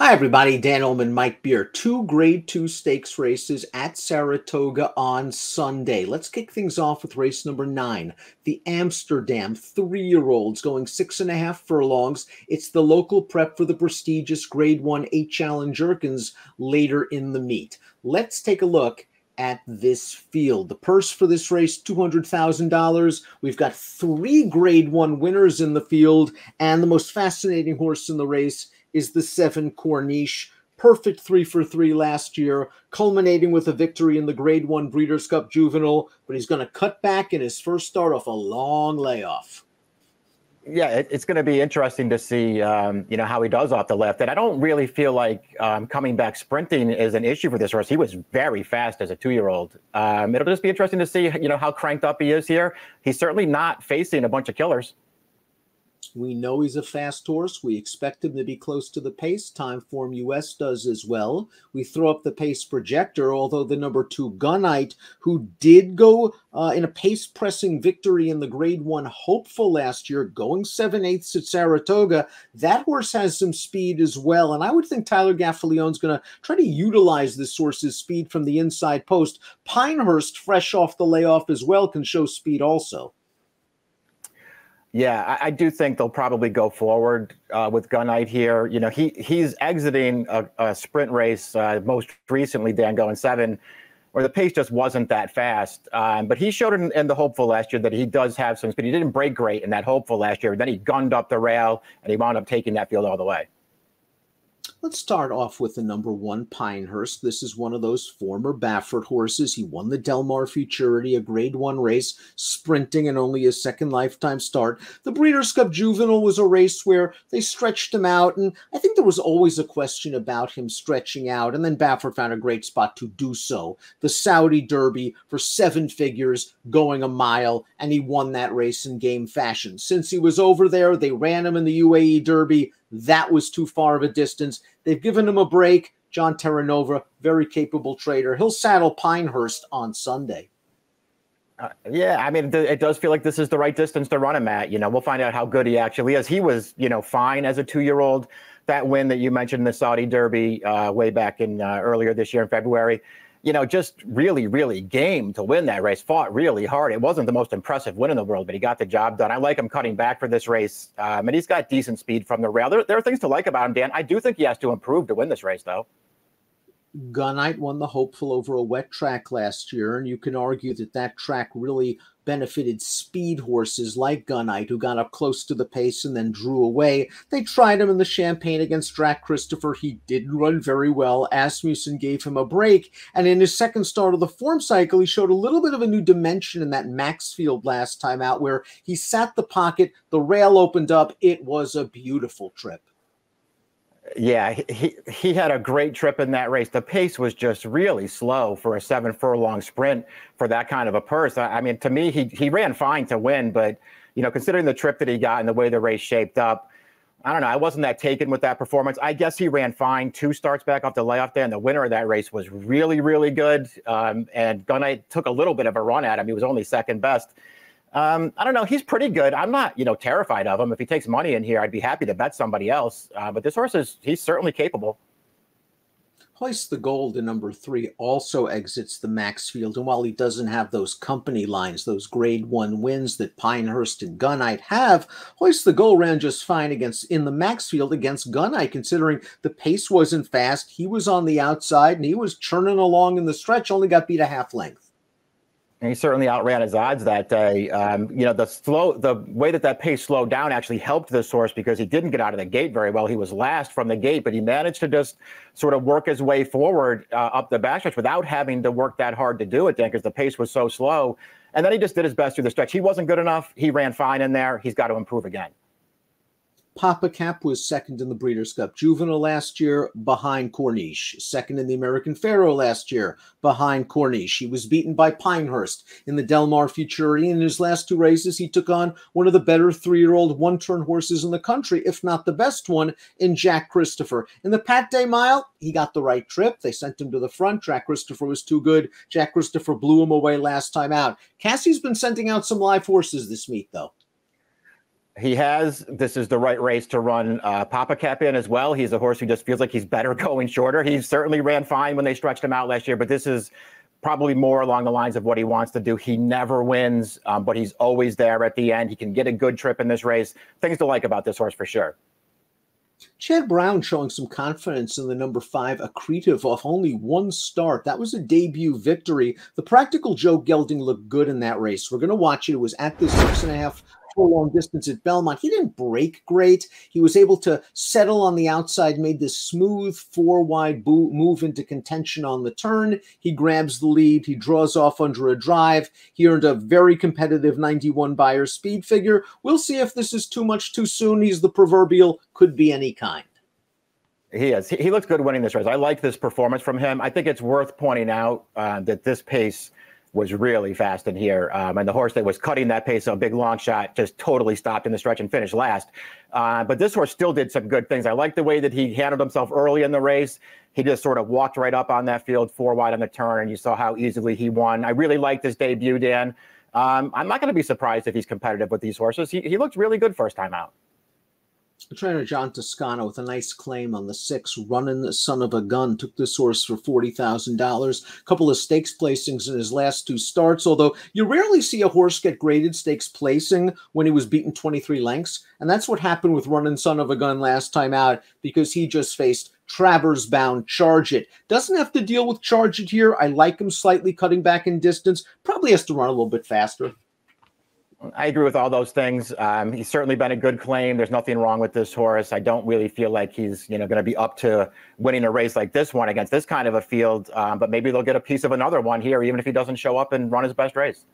Hi, everybody. Dan Illman, Mike Beer. Two Grade 2 stakes races at Saratoga on Sunday. Let's kick things off with race number 9. The Amsterdam 3-year-olds going 6.5 furlongs. It's the local prep for the prestigious Grade 1 8-challenge Jerkins later in the meet. Let's take a look at this field. The purse for this race, $200,000. We've got 3 Grade 1 winners in the field, and the most fascinating horse in the race is the 7 Corniche. Perfect 3 for 3 last year, culminating with a victory in the Grade 1 Breeders' Cup Juvenile, but he's going to cut back in his first start off a long layoff. Yeah, it's going to be interesting to see, how he does off the left. And I don't really feel like coming back sprinting is an issue for this horse. He was very fast as a 2-year-old. It'll just be interesting to see, how cranked up he is here. He's certainly not facing a bunch of killers. We know he's a fast horse. We expect him to be close to the pace. Timeform US does as well. We throw up the pace projector, although the number 2 Gunite, who did go in a pace-pressing victory in the Grade 1 Hopeful last year, going 7/8 at Saratoga, that horse has some speed as well. And I would think Tyler Gaffalione's going to try to utilize this horse's speed from the inside post. Pinehurst, fresh off the layoff as well, can show speed also. Yeah, I do think they'll probably go forward with Gunite here. He's exiting a sprint race most recently, Dan, going 7, where the pace just wasn't that fast. But he showed in the Hopeful last year that he does have some speed. He didn't break great in that Hopeful last year. Then he gunned up the rail, and he wound up taking that field all the way. Let's start off with the number 1 Pinehurst. This is one of those former Baffert horses. He won the Del Mar Futurity, a Grade 1 race, sprinting and only his second lifetime start. The Breeders' Cup Juvenile was a race where they stretched him out, and I think there was always a question about him stretching out, and then Baffert found a great spot to do so. The Saudi Derby for 7 figures, going a mile, and he won that race in game fashion. Since he was over there, they ran him in the UAE Derby. That was too far of a distance. They've given him a break. John Terranova, very capable trader. He'll saddle Pinehurst on Sunday. Yeah, I mean, it does feel like this is the right distance to run him at. We'll find out how good he actually is. He was, fine as a 2-year-old. That win that you mentioned in the Saudi Derby way back in earlier this year in February, just really, really game to win that race. Fought really hard. It wasn't the most impressive win in the world, but he got the job done. I like him cutting back for this race, and he's got decent speed from the rail. There are things to like about him, Dan. I do think he has to improve to win this race, though. Gunite won the Hopeful over a wet track last year, and you can argue that that track really benefited speed horses like Gunite, who got up close to the pace and then drew away. They tried him in the Champagne against Drac Christopher. He didn't run very well. Asmussen gave him a break, and in his second start of the form cycle, he showed a little bit of a new dimension in that Maxfield last time out, where he sat the pocket, the rail opened up. It was a beautiful trip. Yeah, he had a great trip in that race. The pace was just really slow for a 7-furlong sprint for that kind of a purse. I mean, to me, he ran fine to win, but, considering the trip that he got and the way the race shaped up, I don't know. I wasn't that taken with that performance. I guess he ran fine 2 starts back off the layoff day, and the winner of that race was really, really good. And Gunite took a little bit of a run at him. He was only second best. I don't know. He's pretty good. I'm not, terrified of him. If he takes money in here, I'd be happy to bet somebody else. But this horse he's certainly capable. Hoist the Gold in number 3 also exits the Maxfield, and while he doesn't have those company lines, those Grade 1 wins that Pinehurst and Gunite have, Hoist the Gold ran just fine in the Maxfield against Gunite, considering the pace wasn't fast. He was on the outside, and he was churning along in the stretch, only got beat a half length. And he certainly outran his odds that day. The way that pace slowed down actually helped this horse because he didn't get out of the gate very well. He was last from the gate, but he managed to just sort of work his way forward up the backstretch without having to work that hard to do it, Dan, because the pace was so slow. And then he just did his best through the stretch. He wasn't good enough. He ran fine in there. He's got to improve again. Papa Cap was second in the Breeders' Cup Juvenile last year, behind Corniche. Second in the American Pharaoh last year, behind Corniche. He was beaten by Pinehurst in the Del Mar Futurity. In his last 2 races, he took on one of the better 3-year-old one-turn horses in the country, if not the best one, in Jack Christopher. In the Pat Day Mile, he got the right trip. They sent him to the front. Jack Christopher was too good. Jack Christopher blew him away last time out. Cassie's been sending out some live horses this meet, though. He has. This is the right race to run Papa Cap in as well. He's a horse who just feels like he's better going shorter. He certainly ran fine when they stretched him out last year, but this is probably more along the lines of what he wants to do. He never wins, but he's always there at the end. He can get a good trip in this race. Things to like about this horse for sure. Chad Brown showing some confidence in the number 5 Accretive off only one start. That was a debut victory. The Practical Joe Gelding looked good in that race. We're going to watch it. It was at the 6.5 furlong distance at Belmont. He didn't break great. He was able to settle on the outside, made this smooth 4-wide move into contention on the turn. He grabs the lead. He draws off under a drive. He earned a very competitive 91 Beyer speed figure. We'll see if this is too much too soon. He's the proverbial could be any kind. He is. He looks good winning this race. I like this performance from him. I think it's worth pointing out that this pace was really fast in here. And the horse that was cutting that pace, a big long shot, just totally stopped in the stretch and finished last. But this horse still did some good things. I like the way that he handled himself early in the race. He just sort of walked right up on that field, 4 wide on the turn, and you saw how easily he won. I really like this debut, Dan. I'm not going to be surprised if he's competitive with these horses. He looked really good first time out. Trainer John Toscano with a nice claim on the 6, Runnin' Son of a Gun, took this horse for $40,000. A couple of stakes placings in his last 2 starts, although you rarely see a horse get graded stakes placing when he was beaten 23 lengths. And that's what happened with Runnin' Son of a Gun last time out, because he just faced Travers Bound Charge It. Doesn't have to deal with Charge It here. I like him slightly cutting back in distance. Probably has to run a little bit faster. I agree with all those things. He's certainly been a good claim. There's nothing wrong with this horse. I don't really feel like he's going to be up to winning a race like this one against this kind of a field. But maybe they'll get a piece of another one here, even if he doesn't show up and run his best race.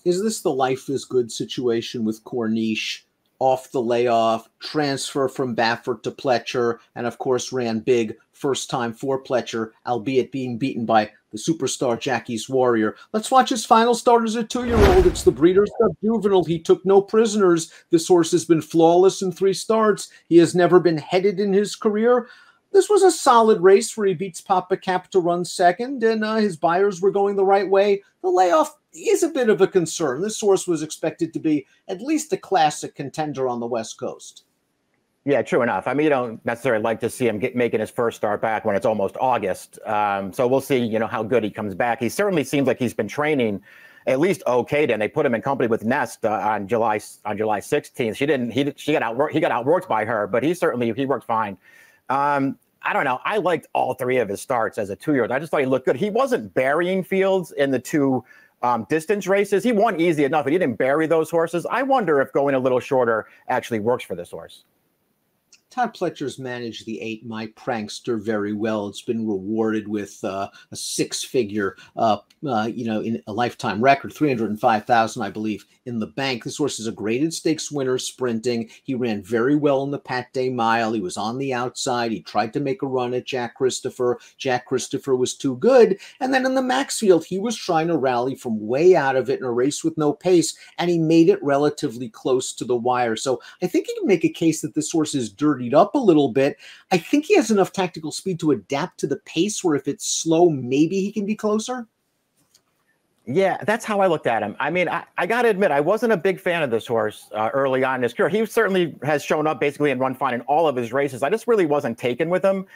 Is this the life is good situation with Corniche? Off the layoff, transfer from Baffert to Pletcher, and of course ran big first time for Pletcher, albeit being beaten by the superstar Jackie's Warrior. Let's watch his final start as a 2-year-old. It's the Breeders' Cup Juvenile. He took no prisoners. This horse has been flawless in 3 starts. He has never been headed in his career. This was a solid race where he beats Papa Cap to run second, and his buyers were going the right way. The layoff is a bit of a concern. This horse was expected to be at least a classic contender on the West Coast. Yeah, true enough. I mean, you don't necessarily like to see him making his first start back when it's almost August. So we'll see, how good he comes back. He certainly seems like he's been training at least okay. Then they put him in company with Nest on July 16th. He got outworked by her, but he worked fine. I don't know. I liked all 3 of his starts as a 2-year-old. I just thought he looked good. He wasn't burying fields in the 2 distance races. He won easy enough, but he didn't bury those horses. I wonder if going a little shorter actually works for this horse. Todd Pletcher's managed the 8 My Prankster very well. It's been rewarded with a 6-figure, in a lifetime record, $305,000, I believe, in the bank. This horse is a graded stakes winner sprinting. He ran very well in the Pat Day Mile. He was on the outside. He tried to make a run at Jack Christopher. Jack Christopher was too good. And then in the Maxfield, he was trying to rally from way out of it in a race with no pace, and he made it relatively close to the wire. So I think you can make a case that this horse is dirty up a little bit. I think he has enough tactical speed to adapt to the pace where if it's slow, maybe he can be closer. Yeah, that's how I looked at him. I mean, I got to admit, I wasn't a big fan of this horse early on in his career. He certainly has shown up basically and run fine in all of his races. I just really wasn't taken with him.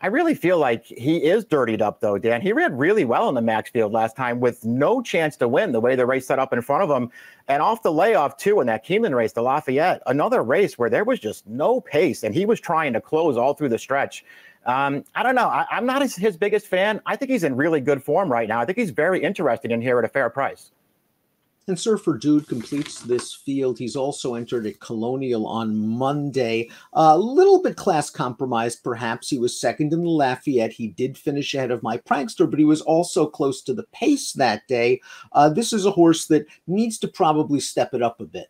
I really feel like he is dirtied up, though, Dan. He ran really well in the Maxfield last time with no chance to win the way the race set up in front of him. And off the layoff, too, in that Keeneland race, the Lafayette, another race where there was just no pace, and he was trying to close all through the stretch. I don't know. I'm not his biggest fan. I think he's in really good form right now. I think he's very interested in here at a fair price. And Surfer Dude completes this field. He's also entered at Colonial on Monday. A little bit class compromised, perhaps. He was second in the Lafayette. He did finish ahead of My Prankster, but he was also close to the pace that day. This is a horse that needs to probably step it up a bit.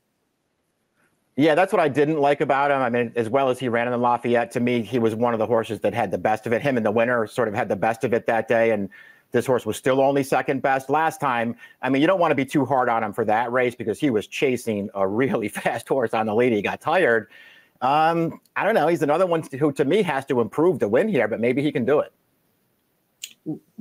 Yeah, that's what I didn't like about him. I mean, as well as he ran in the Lafayette, to me, he was one of the horses that had the best of it. Him and the winner sort of had the best of it that day, and this horse was still only second best last time. I mean, you don't want to be too hard on him for that race because he was chasing a really fast horse on the lead. He got tired. I don't know. He's another one who, to me, has to improve to win here, but maybe he can do it.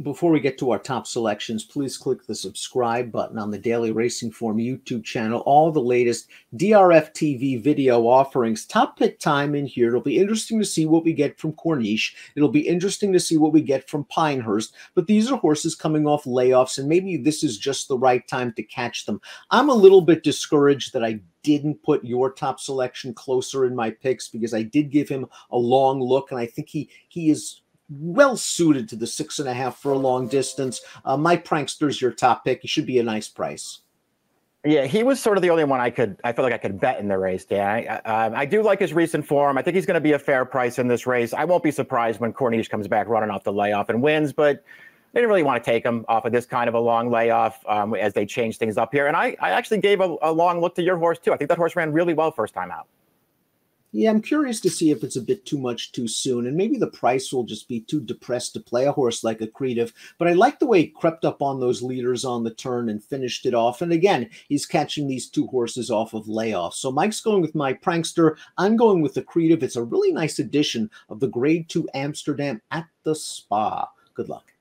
Before we get to our top selections, please click the subscribe button on the Daily Racing Form YouTube channel. All the latest DRFTV video offerings. Top pick time in here. It'll be interesting to see what we get from Corniche. It'll be interesting to see what we get from Pinehurst. But these are horses coming off layoffs, and maybe this is just the right time to catch them. I'm a little bit discouraged that I didn't put your top selection closer in my picks, because I did give him a long look, and I think he is well suited to the 6.5 furlong distance. My Prankster's your top pick. He should be a nice price. Yeah, he was sort of the only one I feel like I could bet in the race, Dan. I do like his recent form. I think he's going to be a fair price in this race. I won't be surprised when Corniche comes back running off the layoff and wins, but they didn't really want to take him off of this kind of a long layoff as they change things up here. And I actually gave a long look to your horse, too. I think that horse ran really well first time out. Yeah, I'm curious to see if it's a bit too much too soon, and maybe the price will just be too depressed to play a horse like Accretive. But I like the way he crept up on those leaders on the turn and finished it off. And again, he's catching these two horses off of layoff. So Mike's going with my Prankster. I'm going with Accretive. It's a really nice edition of the Grade 2 Amsterdam at the Spa. Good luck.